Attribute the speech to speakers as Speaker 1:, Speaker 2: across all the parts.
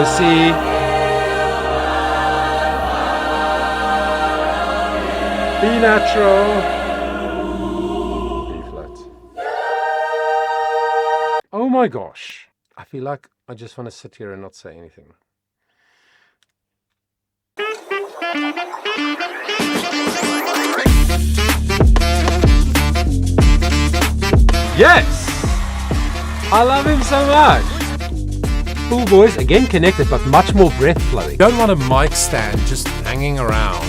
Speaker 1: So C, B natural, B flat. Oh my gosh. I feel like I just want to sit here and not say anything. Yes! I love him so much. Full voice, again connected, but much more breath flowing.
Speaker 2: Don't want a mic stand just hanging around.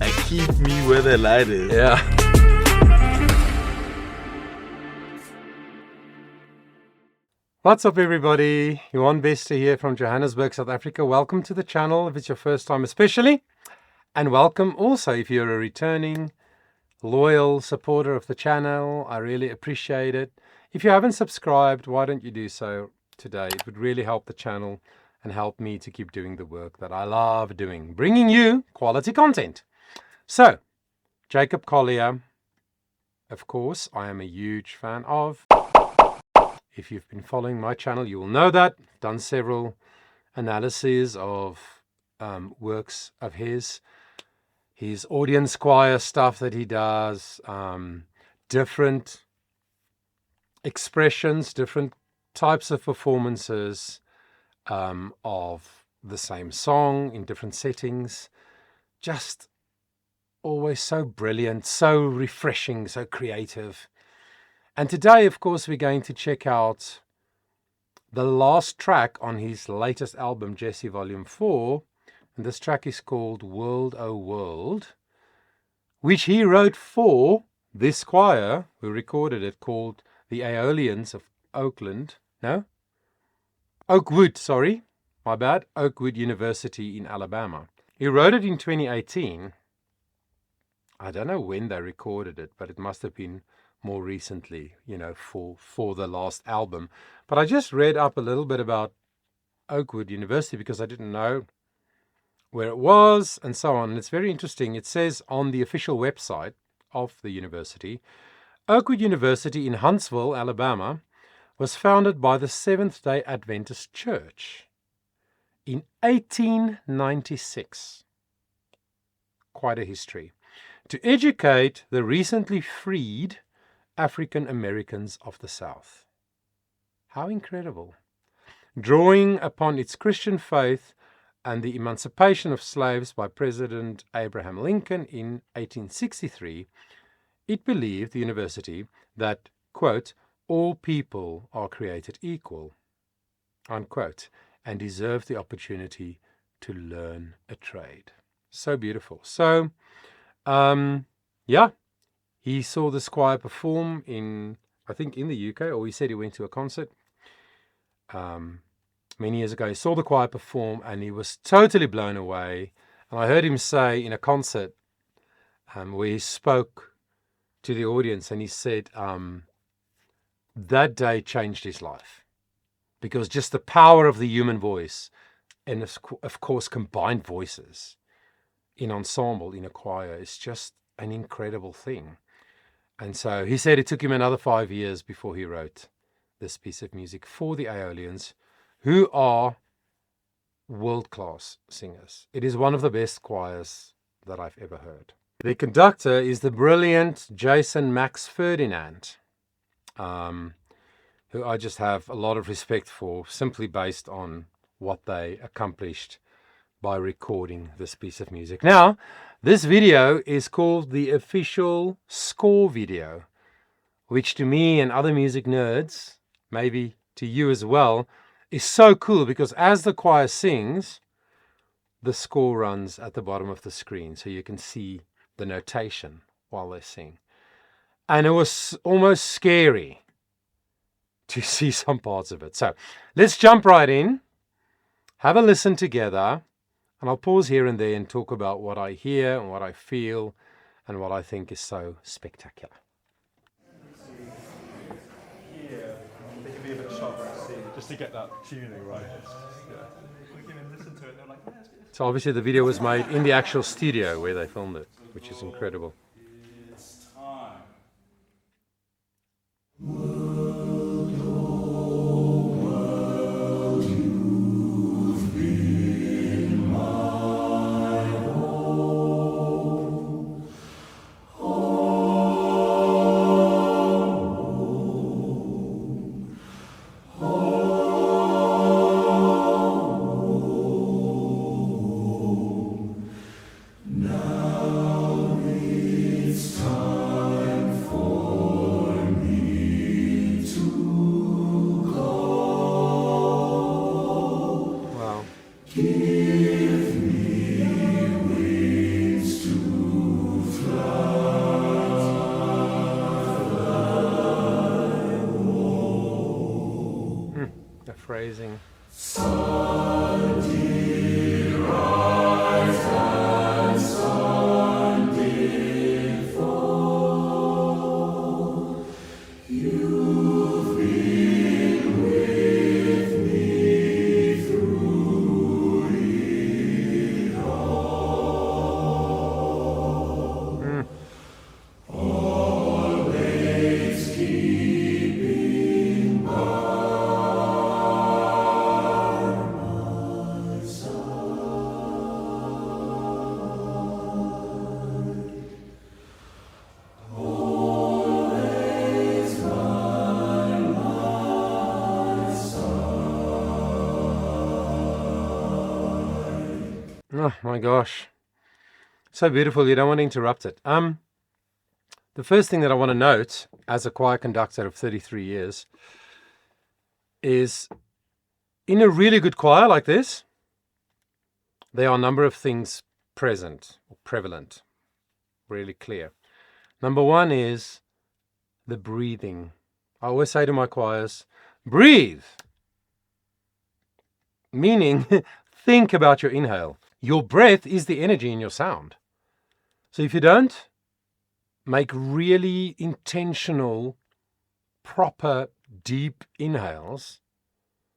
Speaker 3: I keep me where the light is.
Speaker 1: Yeah. What's up, everybody? Johan Bester here from Johannesburg, South Africa. Welcome to the channel if it's your first time especially. And welcome also if you're a returning loyal supporter of the channel. I really appreciate it. If you haven't subscribed, why don't you do so today? It would really help the channel and help me to keep doing the work that I love doing, bringing you quality content. So, Jacob Collier, of course, I am a huge fan of. If you've been following my channel, you will know that. I've done several analyses of works of his audience choir stuff that he does, different expressions, different types of performances of the same song in different settings. Just always so brilliant, so refreshing, so creative. And today, of course, we're going to check out the last track on his latest album, Jesse Volume 4. And this track is called World, Oh World, which he wrote for this choir who recorded it, called the Aeolians of Oakwood, Oakwood University in Alabama. He wrote it in 2018. I don't know when they recorded it, but it must have been more recently, for the last album. But I just read up a little bit about Oakwood University because I didn't know where it was and so on. And it's very interesting. It says on the official website of the university, Oakwood University in Huntsville, Alabama, was founded by the Seventh-day Adventist Church in 1896. Quite a history. To educate the recently freed African Americans of the South. How incredible. Drawing upon its Christian faith and the emancipation of slaves by President Abraham Lincoln in 1863, it believed, the university, that, quote, all people are created equal, unquote, and deserve the opportunity to learn a trade. So beautiful. So, he saw this choir perform I think in the UK, or he said he went to a concert many years ago. He saw the choir perform and he was totally blown away. And I heard him say in a concert where he spoke to the audience, and he said that day changed his life, because just the power of the human voice, and of course combined voices in ensemble, in a choir, is just an incredible thing. And so he said it took him another 5 years before he wrote this piece of music for the Aeolians, who are world-class singers. It is one of the best choirs that I've ever heard. The conductor is the brilliant Jason Max Ferdinand, who I just have a lot of respect for, simply based on what they accomplished by recording this piece of music. Now, this video is called the official score video, which to me and other music nerds, maybe to you as well, is so cool, because as the choir sings, the score runs at the bottom of the screen, so you can see the notation while they sing. And it was almost scary to see some parts of it. So let's jump right in, have a listen together, and I'll pause here and there and talk about what I hear and what I feel and what I think is so spectacular.
Speaker 4: Here, they can be a bit sharper to see, just to get that tuning right. We can listen to it and they're like, yeah,
Speaker 1: So obviously the video was made in the actual studio where they filmed it, which is incredible.
Speaker 4: it's time.
Speaker 1: phrasing. Oh my gosh. So beautiful, you don't want to interrupt it. The first thing that I want to note as a choir conductor of 33 years is in a really good choir like this, there are a number of things present or prevalent, really clear. Number one is the breathing. I always say to my choirs, breathe. Meaning, think about your inhale. Your breath is the energy in your sound. So if you don't make really intentional, proper, deep inhales,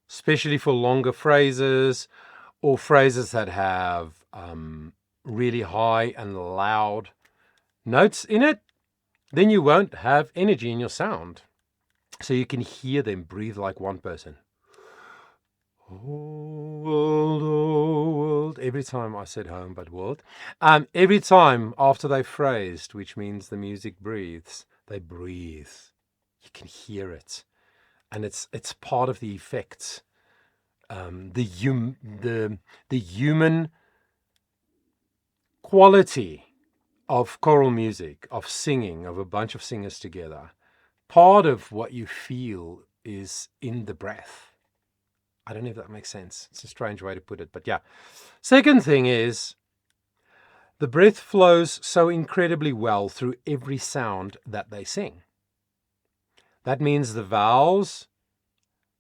Speaker 1: especially for longer phrases or phrases that have really high and loud notes in it, then you won't have energy in your sound. So you can hear them breathe like one person. Oh, world. Every time I said home, but world. Every time after they phrased, which means the music breathes, they breathe. You can hear it. And it's part of the effects. The human quality of choral music, of singing, of a bunch of singers together. Part of what you feel is in the breath. I don't know if that makes sense. It's a strange way to put it, but yeah. Second thing is, the breath flows so incredibly well through every sound that they sing. That means the vowels,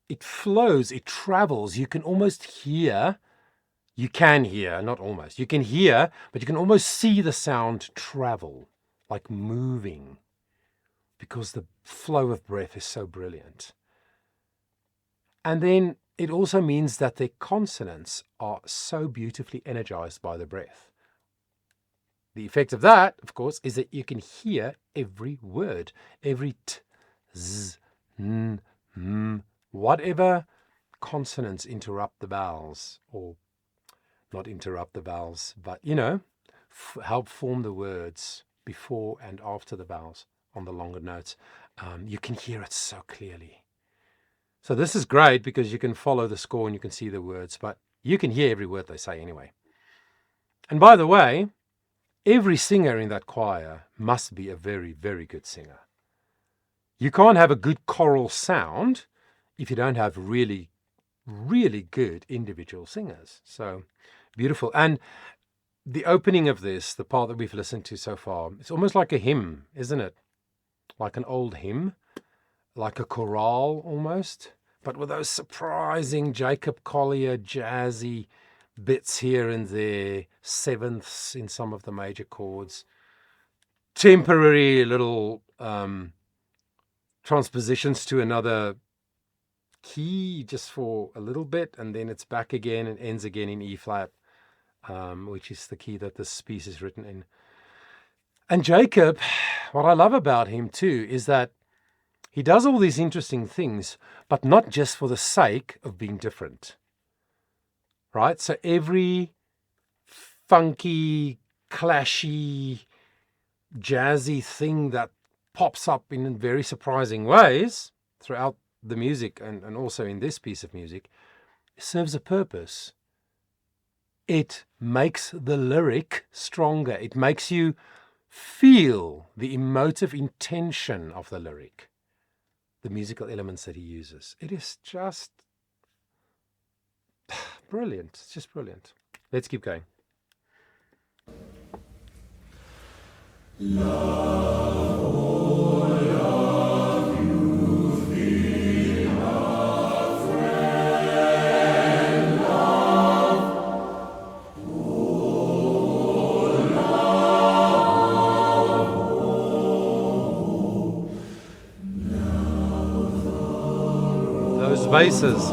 Speaker 1: it flows, it travels. You can almost hear, you can hear, not almost, you can hear, but you can almost see the sound travel, like moving, because the flow of breath is so brilliant. And then it also means that their consonants are so beautifully energized by the breath. The effect of that, of course, is that you can hear every word, every t, z, n, m, whatever consonants interrupt the vowels, or not interrupt the vowels, but, help form the words before and after the vowels on the longer notes. You can hear it so clearly. So this is great because you can follow the score and you can see the words, but you can hear every word they say anyway. And by the way, every singer in that choir must be a very, very good singer. You can't have a good choral sound if you don't have really, really good individual singers. So beautiful. And the opening of this, the part that we've listened to so far, it's almost like a hymn, isn't it? Like an old hymn. Like a choral almost, but with those surprising Jacob Collier jazzy bits here and there, sevenths in some of the major chords, temporary little transpositions to another key just for a little bit, and then it's back again and ends again in E flat, which is the key that this piece is written in. And Jacob, what I love about him too is that he does all these interesting things, but not just for the sake of being different, right? So every funky, clashy, jazzy thing that pops up in very surprising ways throughout the music and also in this piece of music serves a purpose. It makes the lyric stronger. It makes you feel the emotive intention of the lyric. The musical elements that he uses. It is just brilliant. It's just brilliant. Let's keep going. Love, you've been a friend. basses.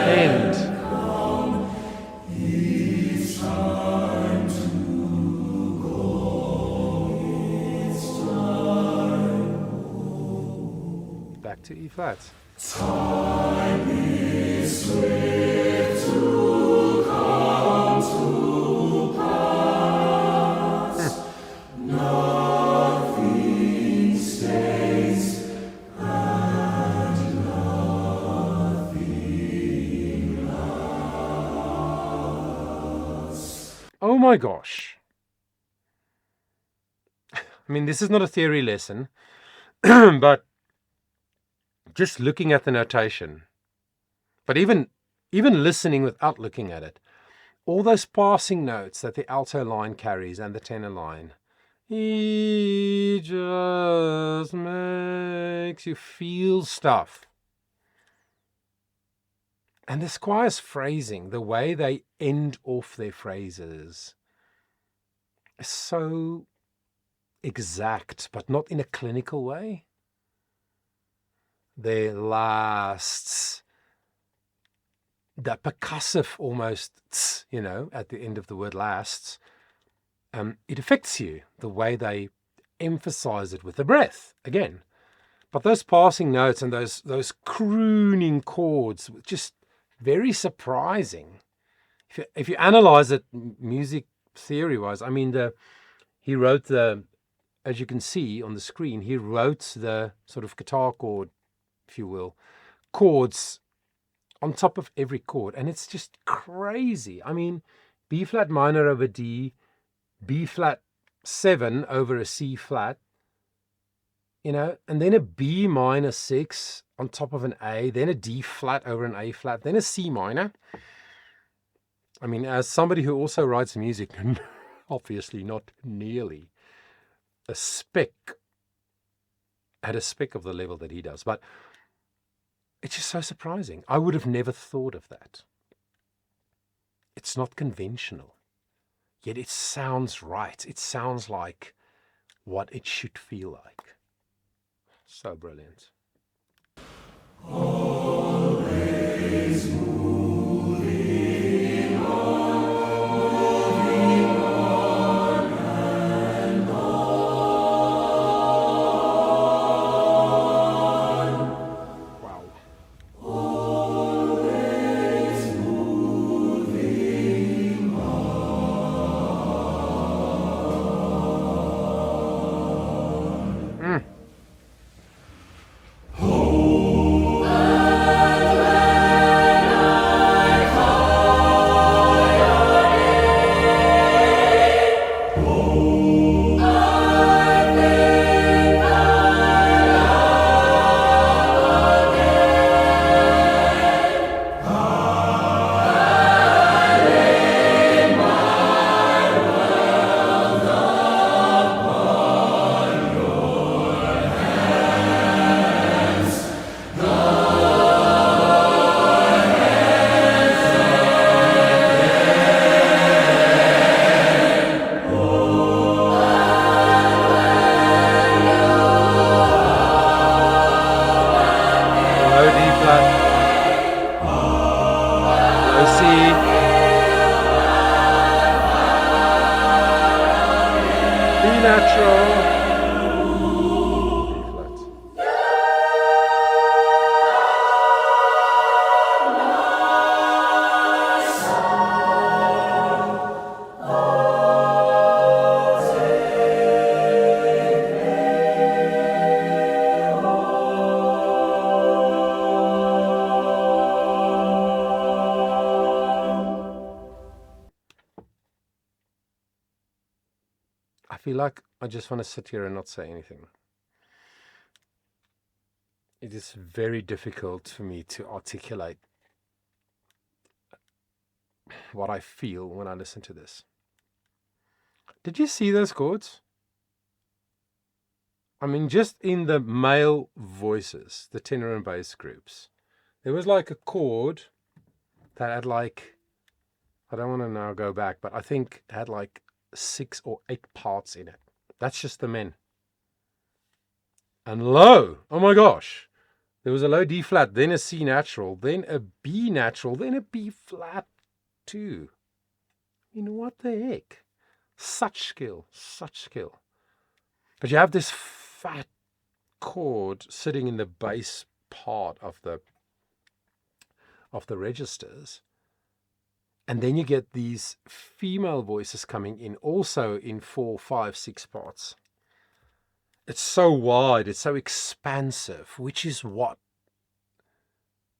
Speaker 1: End. Back to E flat. Oh my gosh. I mean, this is not a theory lesson, but just looking at the notation, but even listening without looking at it, all those passing notes that the alto line carries and the tenor line, he just makes you feel stuff. And the choir's phrasing, the way they end off their phrases, is so exact, but not in a clinical way. Their lasts, the percussive almost, at the end of the word lasts, it affects you, the way they emphasize it with the breath, again. But those passing notes and those crooning chords, just very surprising. If you analyze it music theory-wise, I mean, he wrote as you can see on the screen, he wrote the sort of guitar chord, if you will, chords on top of every chord. And it's just crazy. I mean, B flat minor over D, B flat 7 over a C flat, and then a B minor 6 on top of an A, then a D flat over an A flat, then a C minor. I mean, as somebody who also writes music, obviously not nearly at a speck of the level that he does, but it's just so surprising. I would have never thought of that. It's not conventional, yet it sounds right. It sounds like what it should feel like. So brilliant. Always moving on and on. Wow. Always moving on. I feel like I just want to sit here and not say anything. It is very difficult for me to articulate what I feel when I listen to this. Did you see those chords? I mean, just in the male voices, the tenor and bass groups, there was like a chord that had like, I don't want to now go back, but I think it had like 6 or 8 parts in it. That's just the men. And low, oh my gosh, there was a low D flat, then a C natural, then a B natural, then a B flat too. What the heck? Such skill, such skill. But you have this fat chord sitting in the bass part of the registers. And then you get these female voices coming in also in 4, 5, 6 parts. It's so wide, it's so expansive, which is what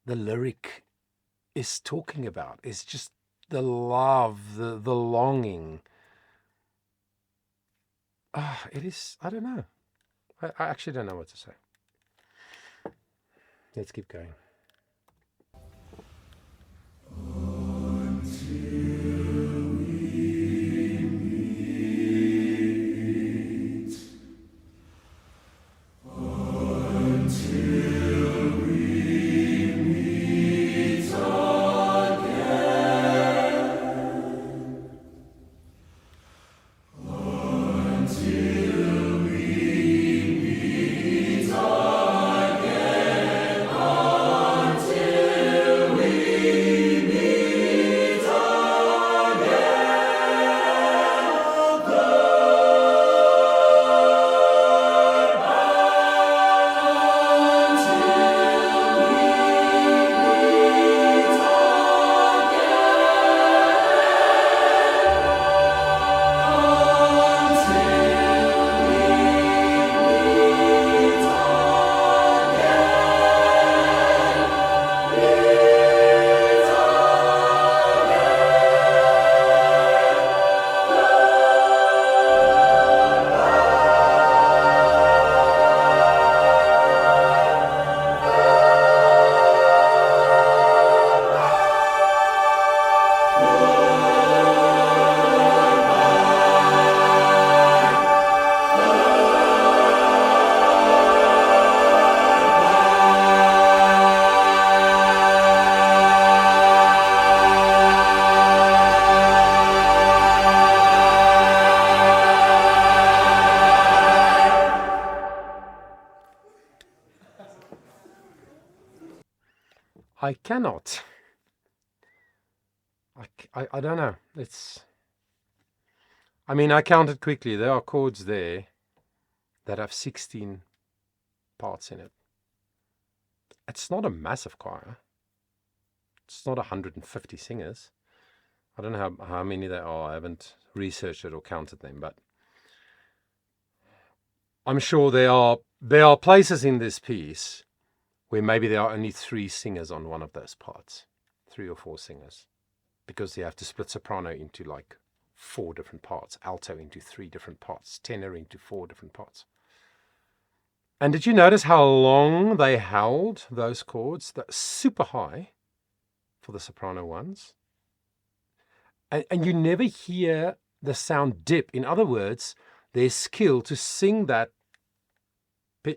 Speaker 1: the lyric is talking about. It's just the love, the longing. It is, I don't know. I actually don't know what to say. Let's keep going. I cannot. I don't know. I counted quickly. There are chords there that have 16 parts in it. It's not a massive choir. It's not 150 singers. I don't know how many there are. I haven't researched it or counted them, but I'm sure there are places in this piece where maybe there are only 3 singers on one of those parts, 3 or 4 singers, because you have to split soprano into like 4 different parts, alto into 3 different parts, tenor into 4 different parts. And did you notice how long they held those chords? That's super high for the soprano ones. And you never hear the sound dip. In other words, their skill to sing that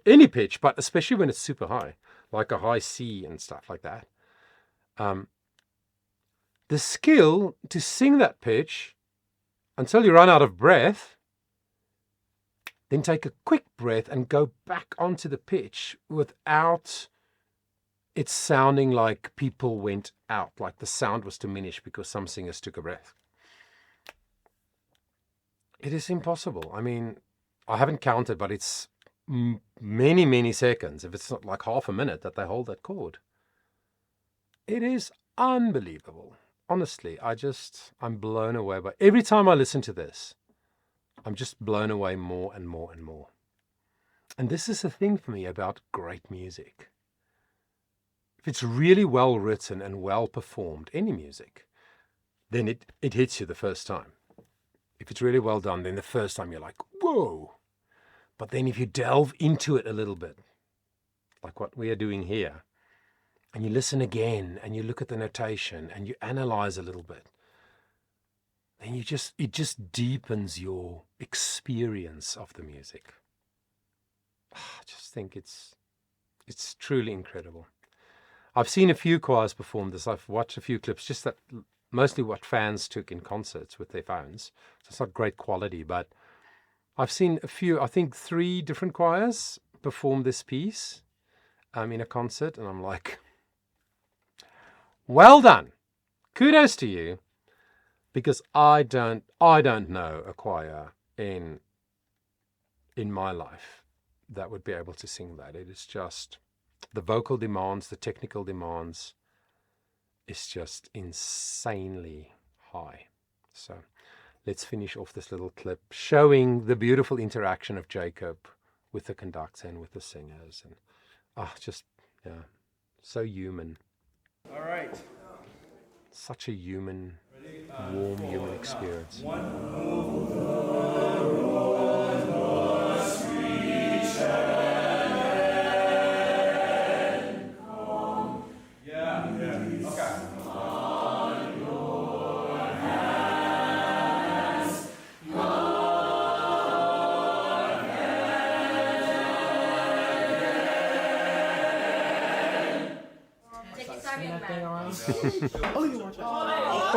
Speaker 1: any pitch, but especially when it's super high, like a high C and stuff like that. The skill to sing that pitch until you run out of breath, then take a quick breath and go back onto the pitch without it sounding like people went out, like the sound was diminished because some singers took a breath. It is impossible. I haven't counted, but it's many, many seconds, if it's not like half a minute, that they hold that chord. It is unbelievable. Honestly, I'm blown away by every time I listen to this. I'm just blown away more and more and more. And this is the thing for me about great music. If it's really well written and well performed, any music, then it hits you the first time. If it's really well done, then the first time you're like, whoa. But then if you delve into it a little bit, like what we are doing here, and you listen again, and you look at the notation, and you analyze a little bit, then it just deepens your experience of the music. I just think it's truly incredible. I've seen a few choirs perform this. I've watched a few clips, just that mostly what fans took in concerts with their phones. So it's not great quality, but I've seen a few, I think 3 different choirs performed this piece in a concert, and I'm like, well done, kudos to you, because I don't know a choir in my life that would be able to sing that. It is just the vocal demands, the technical demands is just insanely high. So let's finish off this little clip showing the beautiful interaction of Jacob with the conductor and with the singers, and so human.
Speaker 4: All right.
Speaker 1: Such a human, warm human experience.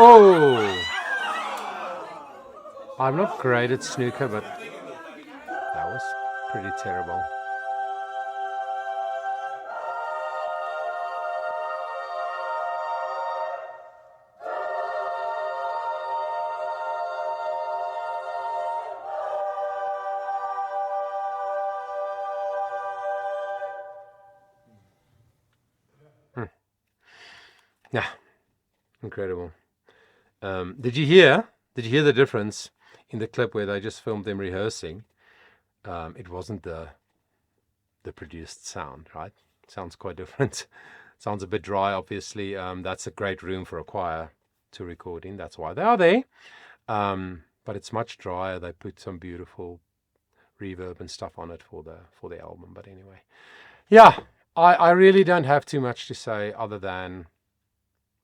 Speaker 1: Oh! I'm not great at snooker, but that was pretty terrible. Yeah, incredible. Did you hear the difference in the clip where they just filmed them rehearsing? It wasn't the produced sound, right? Sounds quite different. Sounds a bit dry, obviously. That's a great room for a choir to record in. That's why they are there. But it's much drier. They put some beautiful reverb and stuff on it for the album. But anyway, yeah, I really don't have too much to say other than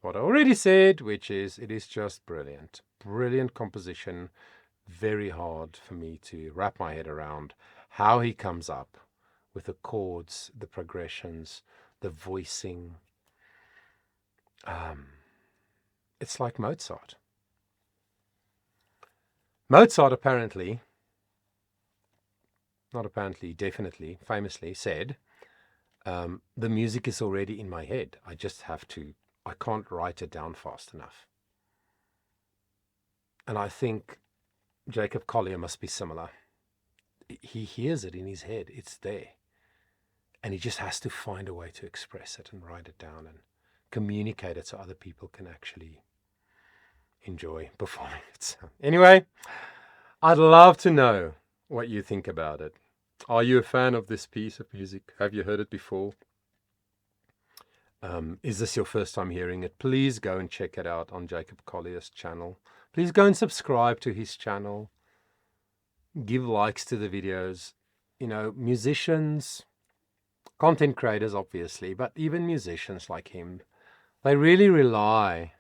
Speaker 1: what I already said, which is it is just brilliant. Brilliant composition. Very hard for me to wrap my head around how he comes up with the chords, the progressions, the voicing. It's like Mozart. Mozart definitely, famously said, the music is already in my head. I can't write it down fast enough. And I think Jacob Collier must be similar. He hears it in his head. It's there. And he just has to find a way to express it and write it down and communicate it so other people can actually enjoy performing it. So anyway, I'd love to know what you think about it. Are you a fan of this piece of music? Have you heard it before? Is this your first time hearing it? Please go and check it out on Jacob Collier's channel. Please go and subscribe to his channel. Give likes to the videos. You know, musicians, content creators obviously, but even musicians like him, they really rely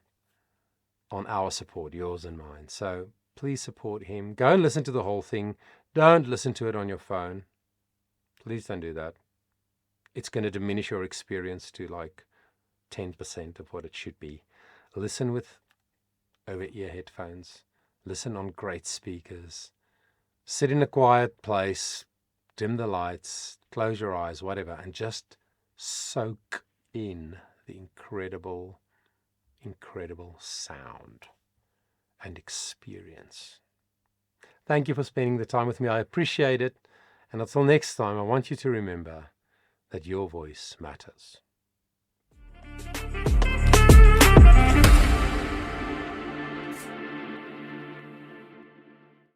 Speaker 1: on our support, yours and mine. So please support him. Go and listen to the whole thing. Don't listen to it on your phone. Please don't do that. It's going to diminish your experience to like 10% of what it should be. Listen with over-ear headphones. Listen on great speakers. Sit in a quiet place, dim the lights, close your eyes, whatever, and just soak in the incredible, incredible sound and experience. Thank you for spending the time with me. I appreciate it. And until next time, I want you to remember that your voice matters.